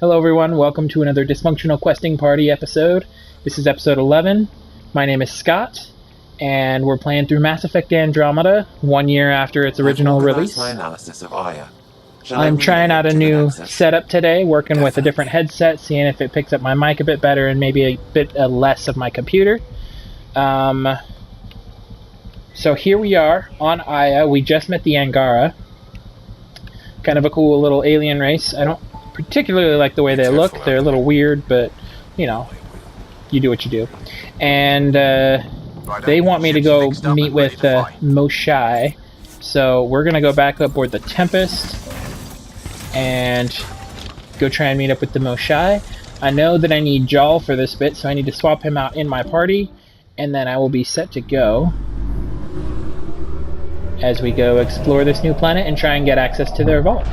Hello everyone, welcome to another Dysfunctional Questing Party episode. This is episode 11. My name is Scott, and we're playing through Mass Effect Andromeda, 1 year after its original release. My analysis of Aya. I'm trying out a new setup today, working with a different headset, seeing if it picks up my mic a bit better and maybe a bit less of my computer. So here we are on Aya. We just met the Angara. Kind of a cool little alien race. I don't particularly like the way they look. They're a little weird, but, you know, you do what you do. And they want me to go meet with Moshai. So we're going to go back up aboard the Tempest and go try and meet up with the Moshai. I know that I need Jal for this bit, so I need to swap him out in my party, and then I will be set to go as we go explore this new planet and try and get access to their vault.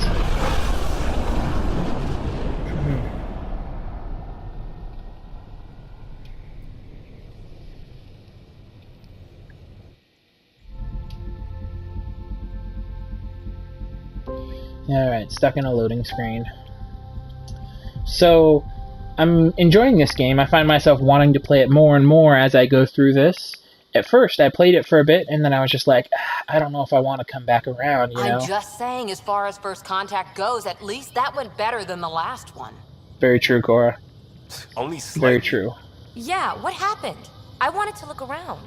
Alright, stuck in a loading screen. So, I'm enjoying this game. I find myself wanting to play it more and more as I go through this. At first, I played it for a bit, and then I was just like, I don't know if I want to come back around, you know? I'm just saying, as far as First Contact goes, at least that went better than the last one. Very true, Cora. Only slightly. Very true. Yeah, what happened? I wanted to look around.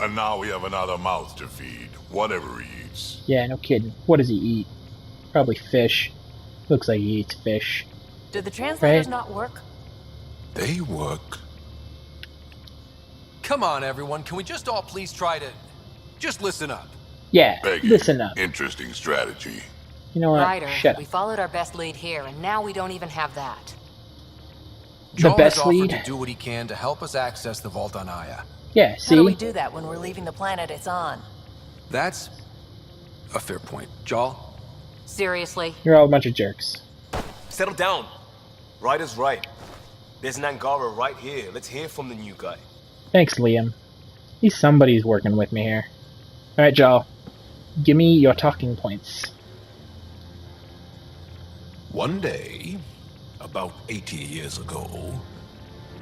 And now we have another mouth to feed, whatever he eats. Yeah, no kidding. What does he eat? Probably fish. Looks like he eats fish. Did the translators Right? not work? They work. Come on, everyone. Can we just all please try to... just listen up? Yeah, Peggy, listen up. interesting strategy. You know what? Ryder, Shut we up. followed our best lead here, and now we don't even have that. The Joel best has offered lead? to do what he can to help us access the vault on Aya. Yeah, How do we see? do that when we're leaving the planet it's on? That's a fair point. Joel? Seriously? You're all a bunch of jerks. Settle down. Ryder's right. There's an Angara right here. Let's hear from the new guy. Thanks, Liam. At least somebody's working with me here. Alright, Jal. Give me your talking points. One day, about 80 years ago,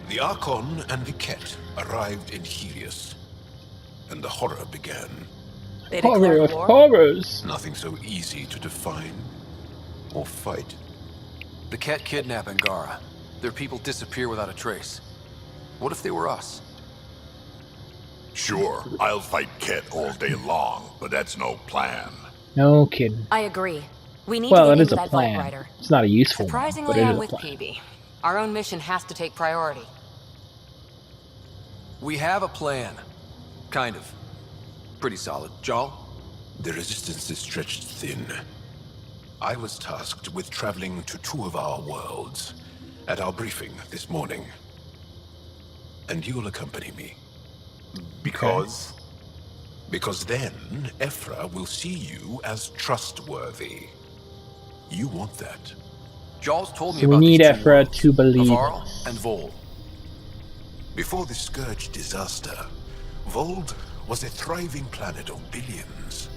the Archon and the Ket arrived in Helios, and the horror began. They Horror declared of war? horrors! Nothing so easy to define or fight. The Ket kidnap Angara. Their people disappear without a trace. What if they were us? Sure, I'll fight Ket all day long, but that's no plan. No kidding. I agree. We need Well, to it get is into a that vault, plan. Ryder. It's not a useful one, but Surprisingly, it I'm is a with plan. PB. Our own mission has to take priority. We have a plan. Kind of. Pretty solid. Joel? The resistance is stretched thin. I was tasked with traveling to two of our worlds at our briefing this morning. And you'll accompany me. Because? Because then, Ephra will see you as trustworthy. You want that. Joel's told me So we about need these two Ephra worlds, to believe Navarro us. and Vol. Before the Scourge disaster, Vold was a thriving planet of billions.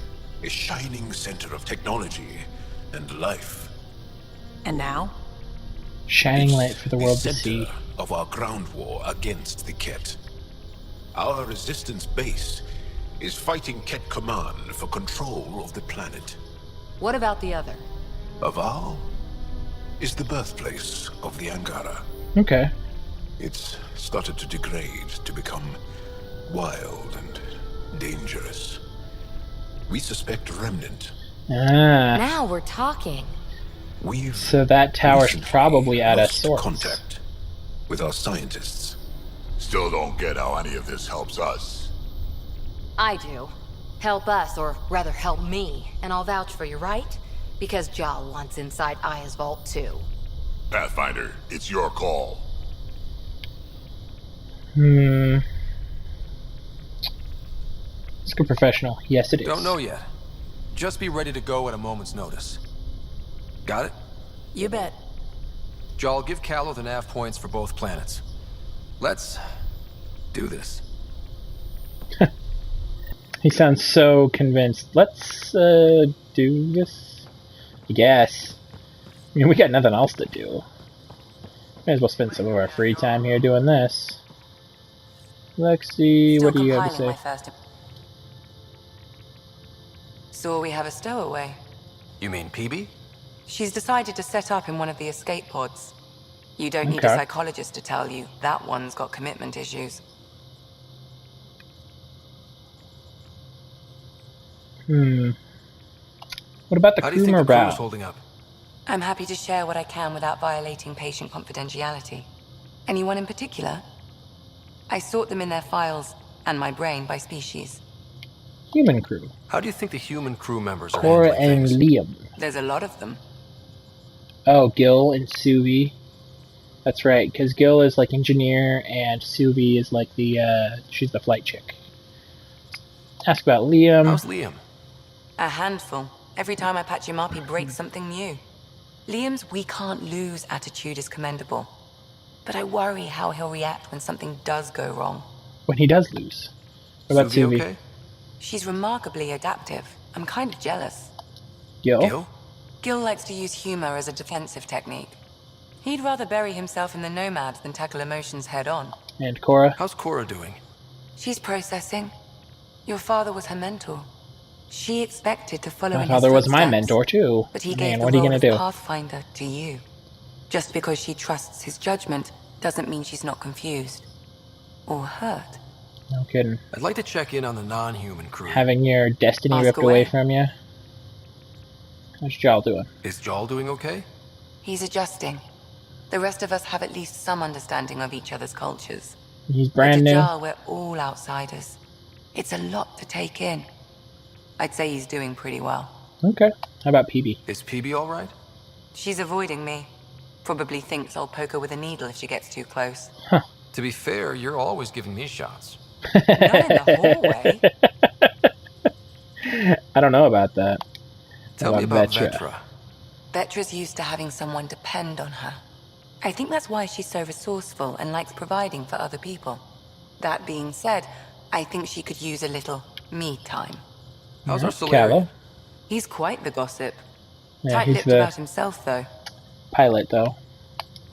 A shining center of technology and life. And now? Shining It's light for the world to center see. of our ground war against the Ket. Our resistance base is fighting Ket Command for control of the planet. What about the other? Aval is the birthplace of the Angara. Okay. It's started to degrade, to become wild and dangerous. We suspect a remnant. Ah. Now we're talking. We've So that tower's recently probably at a lost source. contact with our scientists. Still don't get how any of this helps us. I do. Help us, or rather help me, and I'll vouch for you, right? Because Jal wants inside Aya's vault too. Pathfinder, it's your call. Let's go professional. Yes, it is. Don't know yet. Just be ready to go at a moment's notice. Got it? You bet. Joel, give Callow the nav points for both planets. Let's do this. He sounds so convinced. Let's do this. I guess. I mean, we got nothing else to do. May as well spend some of our free time here doing this. Lexi, Still what do you have to compiling my say? first. Saw we have a stowaway. You mean PB? She's decided to set up in one of the escape pods. You don't need a Okay. psychologist to tell you that one's got commitment issues. What about the How do you crew think the crew's morale? holding up? I'm happy to share what I can without violating patient confidentiality. Anyone in particular? I sort them in their files and my brain by species. Human crew. How do you think the human crew members are Cora handling and things? Liam. There's a lot of them. Oh, Gil and Suvi. That's right, because Gil is like engineer and Suvi is like the, she's the flight chick. Ask about Liam. How's Liam? A handful. Every time I patch him up, he breaks something new. Liam's we can't lose attitude is commendable. But I worry how he'll react when something does go wrong. When he does lose. What about Suvi Suvi? okay? She's remarkably adaptive. I'm kind of jealous. Gil? Gil? Gil likes to use humor as a defensive technique. He'd rather bury himself in the Nomad than tackle emotions head on. And Cora? How's Cora doing? She's processing. Your father was her mentor. She expected to follow My in his father was my footsteps, mentor too. But he Man, gave the what are you role gonna of do? Pathfinder to you. Just because she trusts his judgment doesn't mean she's not confused. Or hurt. No kidding. I'd like to check in on the non-human crew. Having your destiny Ask ripped away. away from you. How's Jal doing? Is Jal doing okay? He's adjusting. The rest of us have at least some understanding of each other's cultures. He's But brand to new. Jar, we're all outsiders. It's a lot to take in. I'd say he's doing pretty well. Okay. How about PB? Is PB all right? She's avoiding me. Probably thinks I'll poke her with a needle if she gets too close. To be fair, you're always giving me shots. Not in the hallway. I don't know about that. Tell me about Vetra. Vetra. Vetra's used to having someone depend on her. I think that's why she's so resourceful and likes providing for other people. That being said, I think she could use a little me time. How's our Callow? Solarian? He's quite the gossip. Yeah, he's Tight-lipped the about himself, though. pilot, though.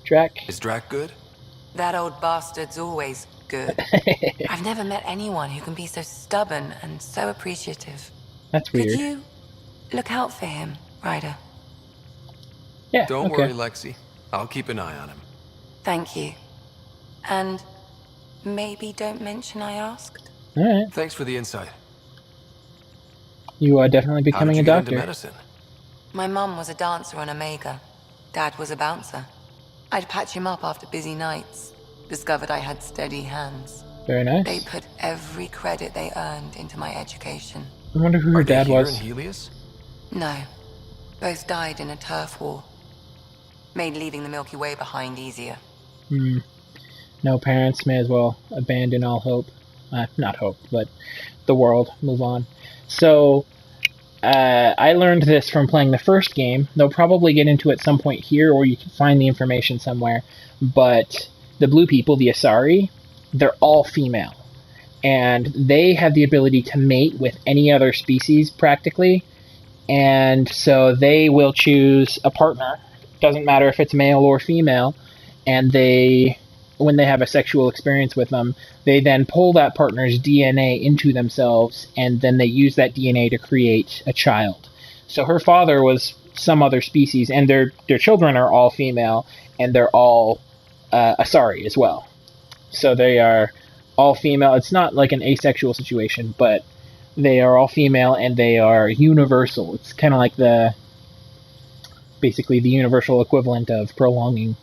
Drac? Is Drac good? That old bastard's always good. I've never met anyone who can be so stubborn and so appreciative. That's Could weird. you look out for him, Ryder? Yeah, Don't okay. worry, Lexi. I'll keep an eye on him. Thank you. And maybe don't mention I asked. Alright. Thanks for the insight. You are definitely How did becoming you a get into doctor. medicine? My mum was a dancer on Omega. Dad was a bouncer. I'd patch him up after busy nights. Discovered I had steady hands. Very nice. They put every credit they earned into my education. I wonder who Are her they dad here was. in Helios? No. Both died in a turf war. Made leaving the Milky Way behind easier. No parents may as well abandon all hope. Not hope, but the world. Move on. So, I learned this from playing the first game. They'll probably get into it at some point here, or you can find the information somewhere. But the blue people, the Asari, they're all female. And they have the ability to mate with any other species, practically. And so they will choose a partner. Doesn't matter if it's male or female. And they, when they have a sexual experience with them, they then pull that partner's DNA into themselves, and then they use that DNA to create a child. So her father was some other species, and their children are all female, and they're all Asari as well. So they are all female. It's not like an asexual situation, but they are all female, and they are universal. It's kind of like basically the universal equivalent of prolonging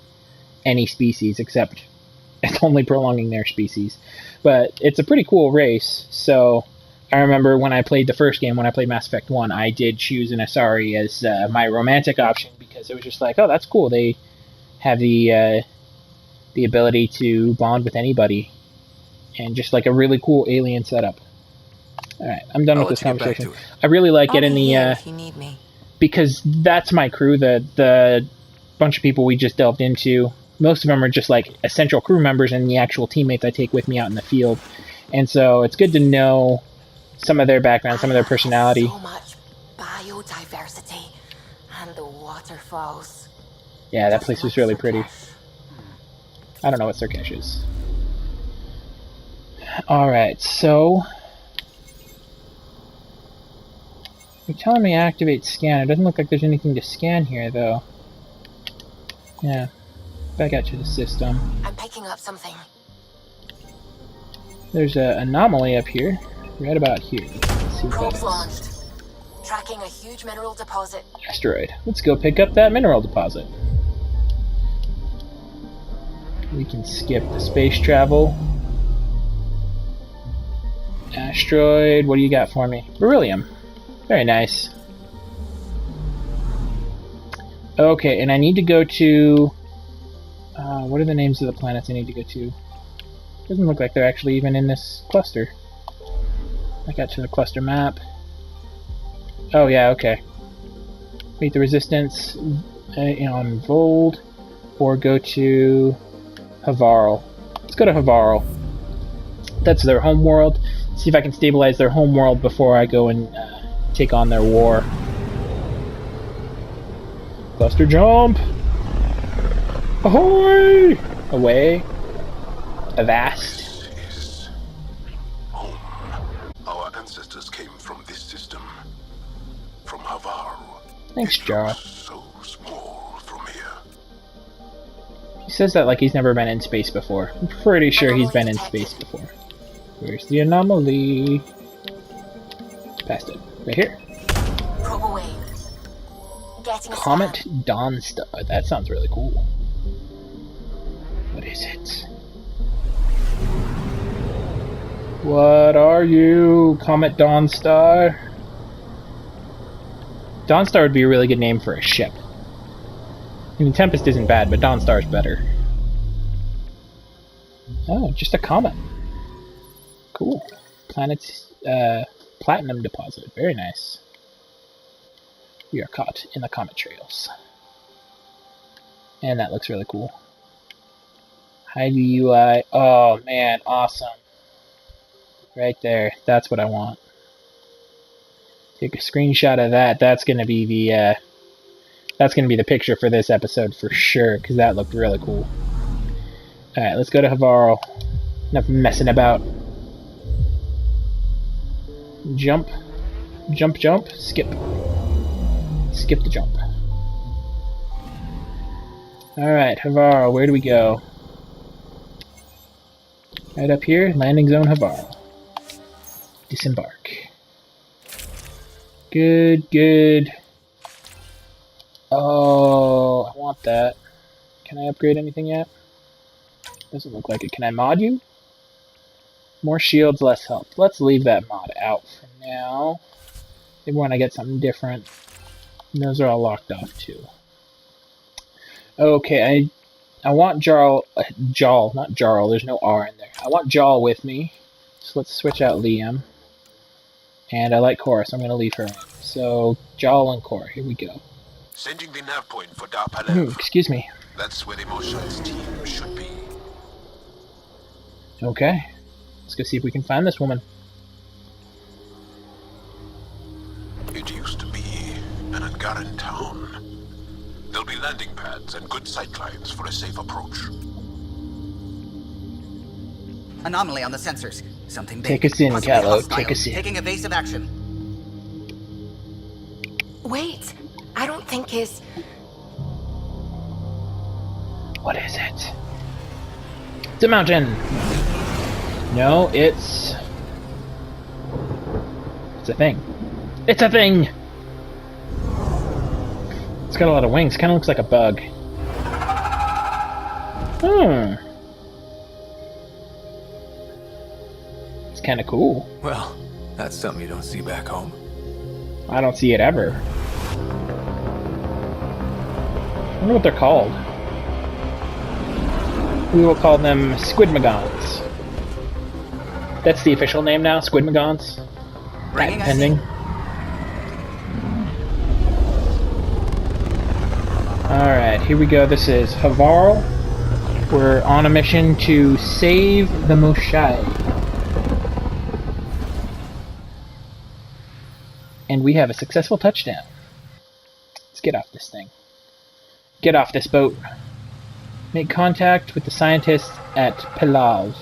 any species, except it's only prolonging their species. But it's a pretty cool race. So I remember when I played the first game, when I played Mass Effect 1, I did choose an Asari as my romantic option, because it was just like, oh, that's cool. They have the ability to bond with anybody, and just like a really cool alien setup. Alright, I'm done with this let you get back conversation. to it. I really like I'll getting be the here if you need me. because that's my crew, the bunch of people we just delved into. Most of them are just like essential crew members and the actual teammates I take with me out in the field. And so it's good to know some of their background, some of their personality. So much biodiversity and the waterfalls. Yeah, that place was really pretty. I don't know what Sirkesh is. Alright, so... You're telling me activate scan. It doesn't look like there's anything to scan here, though. Yeah. Back out to the system. I'm picking up something. There's an anomaly up here. Right about here. Let's see what that Probes is. launched. Tracking a huge mineral deposit. Asteroid. Let's go pick up that mineral deposit. We can skip the space travel. Asteroid, what do you got for me? Beryllium. Very nice. Okay, and I need to go to... what are the names of the planets I need to go to? Doesn't look like they're actually even in this cluster. I got to the cluster map. Oh yeah, okay. Meet the resistance on Vold, or go to Havarl. Let's go to Havarl. That's their home world. See if I can stabilize their home world before I go and take on their war. Cluster jump! Ahoy! Away. Avast. This is home. Our ancestors came from this system. From Havarl. Thanks, Jara. So small from here. He says that like he's never been in space before. I'm pretty sure he's been in space before. Where's the anomaly? Past it. Right here. Probe away. Getting a Comet scan. Dawnstar. That sounds really cool. What is it? What are you, Comet Dawnstar? Dawnstar would be a really good name for a ship. I mean, Tempest isn't bad, but Dawnstar's better. Oh, just a comet. Cool. Planet's platinum deposit. Very nice. We are caught in the comet trails. And that looks really cool. Hide UI. Oh man, awesome. Right there. That's what I want. Take a screenshot of that. That's gonna be the picture for this episode for sure, because that looked really cool. Alright, let's go to Havarl. Enough messing about. Jump. Jump, jump. Skip. Skip the jump. Alright, Havarl, where do we go? Right up here, landing zone Havarl. Disembark. Good, good. Oh, I want that. Can I upgrade anything yet? Doesn't look like it. Can I mod you? More shields, less health. Let's leave that mod out for now. Maybe when I get something different. And those are all locked off too. Okay, I want Jarl, not Jarl, there's no R in there. I want Jarl with me. So let's switch out Liam. And I like Cora, so I'm going to leave her in. So, Jarl and Cora, here we go. Sending the nav point for Darpalev. Excuse me. That's where the Mosha's team should be. Okay. Let's go see if we can find this woman. It used to be an Angaran town. There'll be landing pads and good sightlines for a safe approach. Anomaly on the sensors. Something big. Take us in, Possibly Callow. hostile. Take us in. Taking evasive action. Wait, I don't think his... What is it? It's a mountain! No, it's a thing. It's a thing! It's got a lot of wings. Kind of looks like a bug. It's kind of cool. Well, that's something you don't see back home. I don't see it ever. I wonder what they're called. We will call them Squidmagons. That's the official name now, Squidmagons. Ringing, Patent pending. Alright, here we go. This is Havarl. We're on a mission to save the Moshai. And we have a successful touchdown. Let's get off this thing. Get off this boat. Make contact with the scientists at Pilav.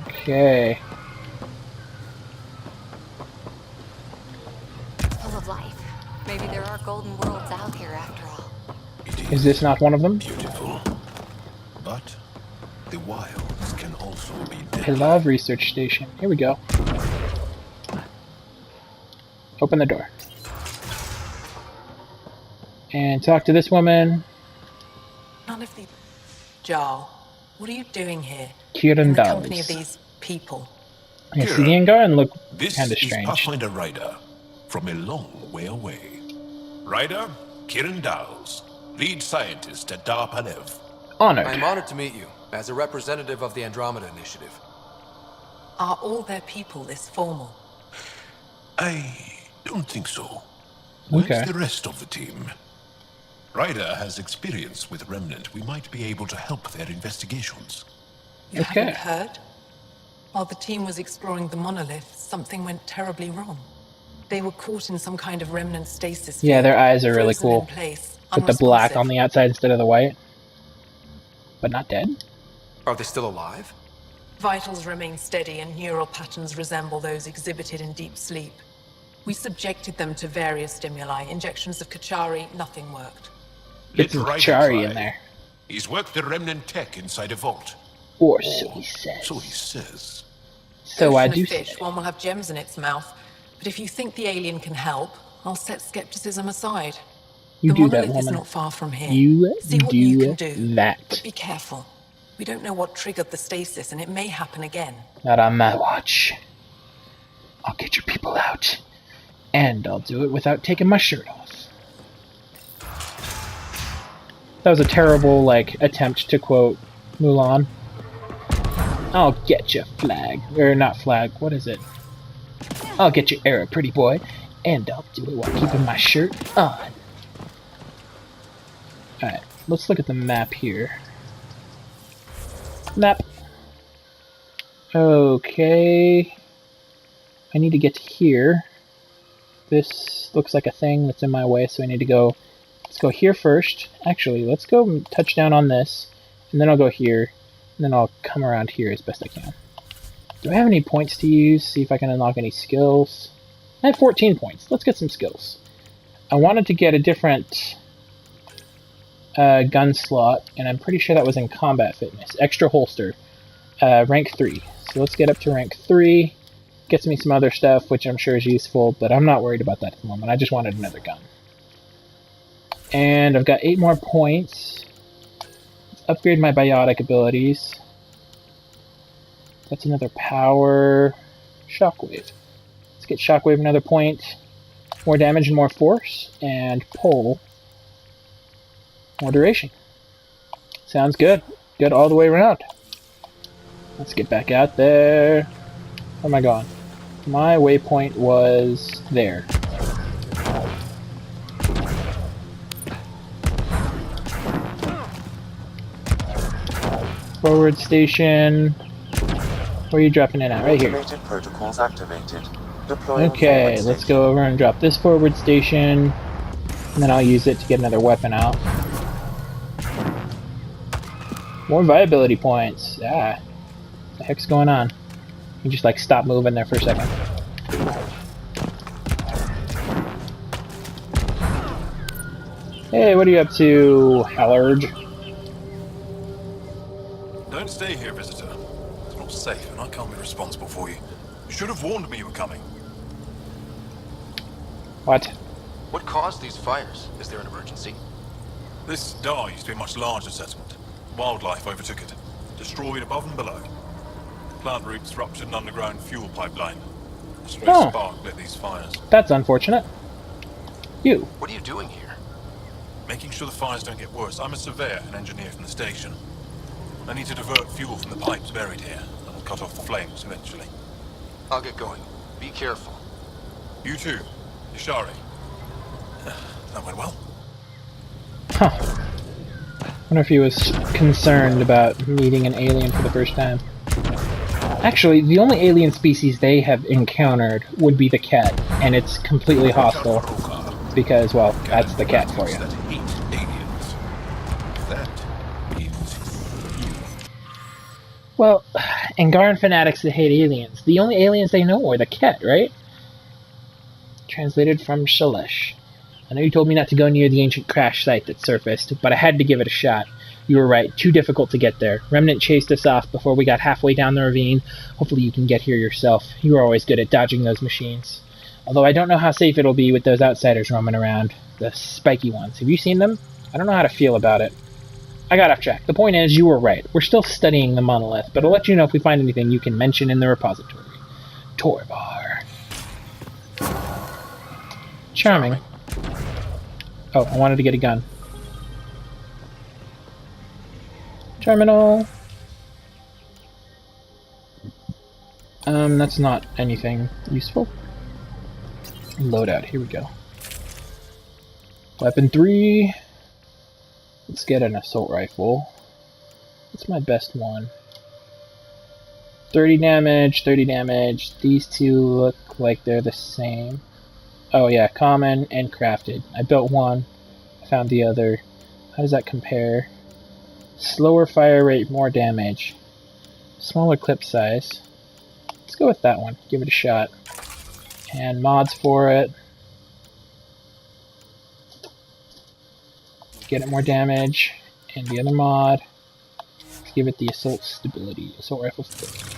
Okay. Full of life. Maybe there are golden worlds out here after all. Is this not one of them? Beautiful. But the wilds can also be deadly. Pilav Research Station. Here we go. Open the door. And talk to this woman. None of the... Jarl, what are you doing here? Kieran In the company of Dawes. these people? I see the Angara and look This kind of is strange. Pathfinder Ryder, from a long way away. Ryder, Kieran Dawes, lead scientist at Dar Palev. Honored. I'm honored to meet you, as a representative of the Andromeda Initiative. Are all their people this formal? I don't think so. Where's Okay. the rest of the team? Ryder has experience with Remnant. We might be able to help their investigations. You Okay. haven't heard? While the team was exploring the monolith, something went terribly wrong. They were caught in some kind of remnant stasis. Yeah, field, their eyes are really frozen in cool. place, With the black unresponsive. on the outside instead of the white. But not dead? Are they still alive? Vitals remain steady and neural patterns resemble those exhibited in deep sleep. We subjected them to various stimuli, injections of Kachari, nothing worked. Get some Ryder Chari try. in there. He's worked the Remnant tech inside a vault. Or so he says. So he says. So I Ocean do of say. fish, one will have gems in its mouth. But if you think the alien can help, I'll set skepticism aside. You The do that, monolith is woman. not far from here. You See what you can do do. that. But be careful. We don't know what triggered the stasis, and it may happen again. Not on my watch. I'll get your people out. And I'll do it without taking my shirt off. That was a terrible, like, attempt to quote Mulan. I'll get you, flag. Or not flag, what is it? I'll get you, Arrow, pretty boy. And I'll do it while keeping my shirt on. Alright, let's look at the map here. Map. Okay. I need to get to here. This looks like a thing that's in my way, so I need to go... Let's go here first. Actually, let's go touch down on this, and then I'll go here, and then I'll come around here as best I can. Do I have any points to use? See if I can unlock any skills. I have 14 points. Let's get some skills. I wanted to get a different gun slot, and I'm pretty sure that was in combat fitness. Extra holster. Rank 3. So let's get up to rank 3. Gets me some other stuff, which I'm sure is useful, but I'm not worried about that at the moment. I just wanted another gun. And I've got 8 more points. Let's upgrade my biotic abilities. That's another power. Shockwave. Let's get Shockwave another point. More damage and more force. And pull. More duration. Sounds good. Good all the way around. Let's get back out there. Where am I going? My waypoint was there. Forward station. Where are you dropping in at? Right here. Protocols activated. Deploying Okay, forward let's station. go over and drop this forward station. And then I'll use it to get another weapon out. More viability points. Ah. What the heck's going on? You just like stop moving there for a second. Hey, what are you up to, Hallard? Don't stay here, visitor. It's not safe, and I can't be responsible for you. You should have warned me you were coming. What? What caused these fires? Is there an emergency? This Dar used to be a much larger settlement. Wildlife overtook it, destroyed above and below. Plant roots ruptured an underground fuel pipeline. A stray Oh. spark lit these fires. That's unfortunate. You. What are you doing here? Making sure the fires don't get worse. I'm a surveyor and engineer from the station. I need to divert fuel from the pipes buried here. That'll cut off the flames eventually. I'll get going. Be careful. You too, Ishari. That went well. Huh. Wonder if he was concerned about meeting an alien for the first time. Actually, the only alien species they have encountered would be the cat, and it's completely hostile. Because, well, that's the cat for you. That hate Well, Angaran fanatics that hate aliens. The only aliens they know are the Ket, right? Translated from Shalesh. I know you told me not to go near the ancient crash site that surfaced, but I had to give it a shot. You were right, too difficult to get there. Remnant chased us off before we got halfway down the ravine. Hopefully you can get here yourself. You were always good at dodging those machines. Although I don't know how safe it'll be with those outsiders roaming around. The spiky ones. Have you seen them? I don't know how to feel about it. I got off track. The point is, you were right. We're still studying the monolith, but I'll let you know if we find anything you can mention in the repository. Torvar. Charming. Oh, I wanted to get a gun. Terminal. That's not anything useful. Loadout, here we go. Weapon 3. Let's get an assault rifle. What's my best one? 30 damage, 30 damage. These two look like they're the same. Oh yeah, common and crafted. I built one, I found the other. How does that compare? Slower fire rate, more damage. Smaller clip size. Let's go with that one, give it a shot. And mods for it. Get it more damage. And the other mod. Let's give it the assault stability. Assault rifle stability.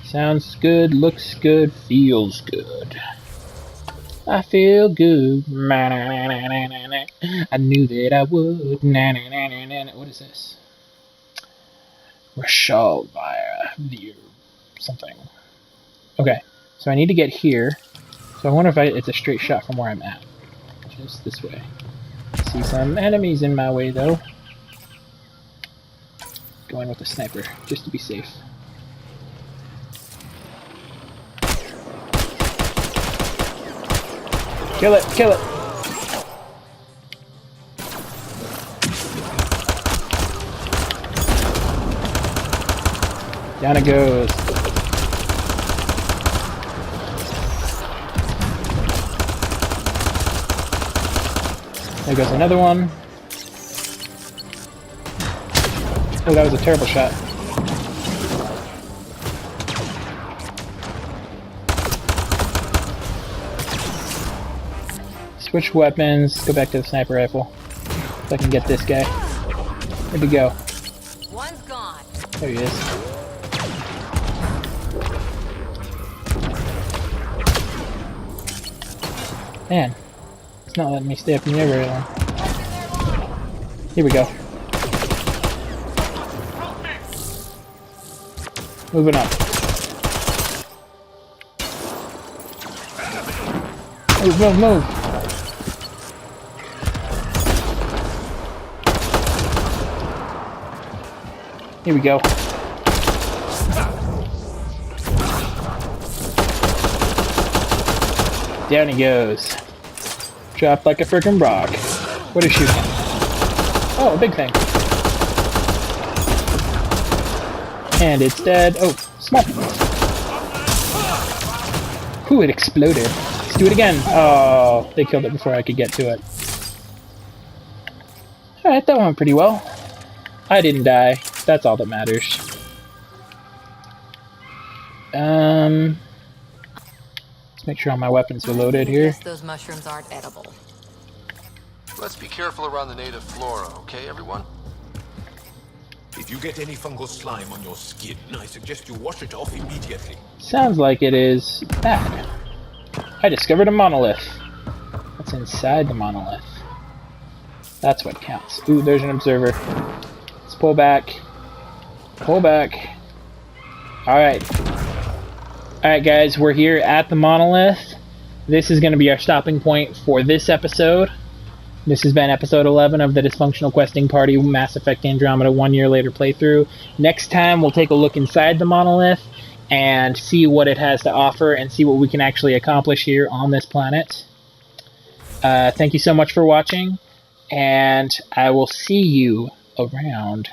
Sounds good, looks good, feels good. I feel good. I knew that I would. What is this? Rashal via something. Okay, so I need to get here. So I wonder if it's a straight shot from where I'm at. Just this way. See some enemies in my way though. Going with the sniper, just to be safe. Kill it! Kill it! Down it goes. There goes another one. Oh, that was a terrible shot. Switch weapons, go back to the sniper rifle. So I can get this guy. Where'd he go? One's gone. There he is. Man, it's not letting me stay up in the air very long. Here we go. Moving up. Move, move, move! Here we go. Down he goes. Dropped like a frickin' rock. What is shooting? Oh, a big thing. And it's dead. Oh, small. Ooh, it exploded. Let's do it again. Oh, they killed it before I could get to it. Alright, that went pretty well. I didn't die. That's all that matters. Let's make sure all my weapons are loaded here. Those mushrooms aren't edible. Let's be careful around the native flora, okay, everyone? If you get any fungal slime on your skin, I suggest you wash it off immediately. Sounds like it is bad. I discovered a monolith. What's inside the monolith? That's what counts. Ooh, there's an observer. Let's pull back. Pull back. Alright. Alright guys, we're here at the monolith. This is going to be our stopping point for this episode. This has been episode 11 of the Dysfunctional Questing Party Mass Effect Andromeda 1 year later playthrough. Next time we'll take a look inside the monolith and see what it has to offer and see what we can actually accomplish here on this planet. Thank you so much for watching, and I will see you around.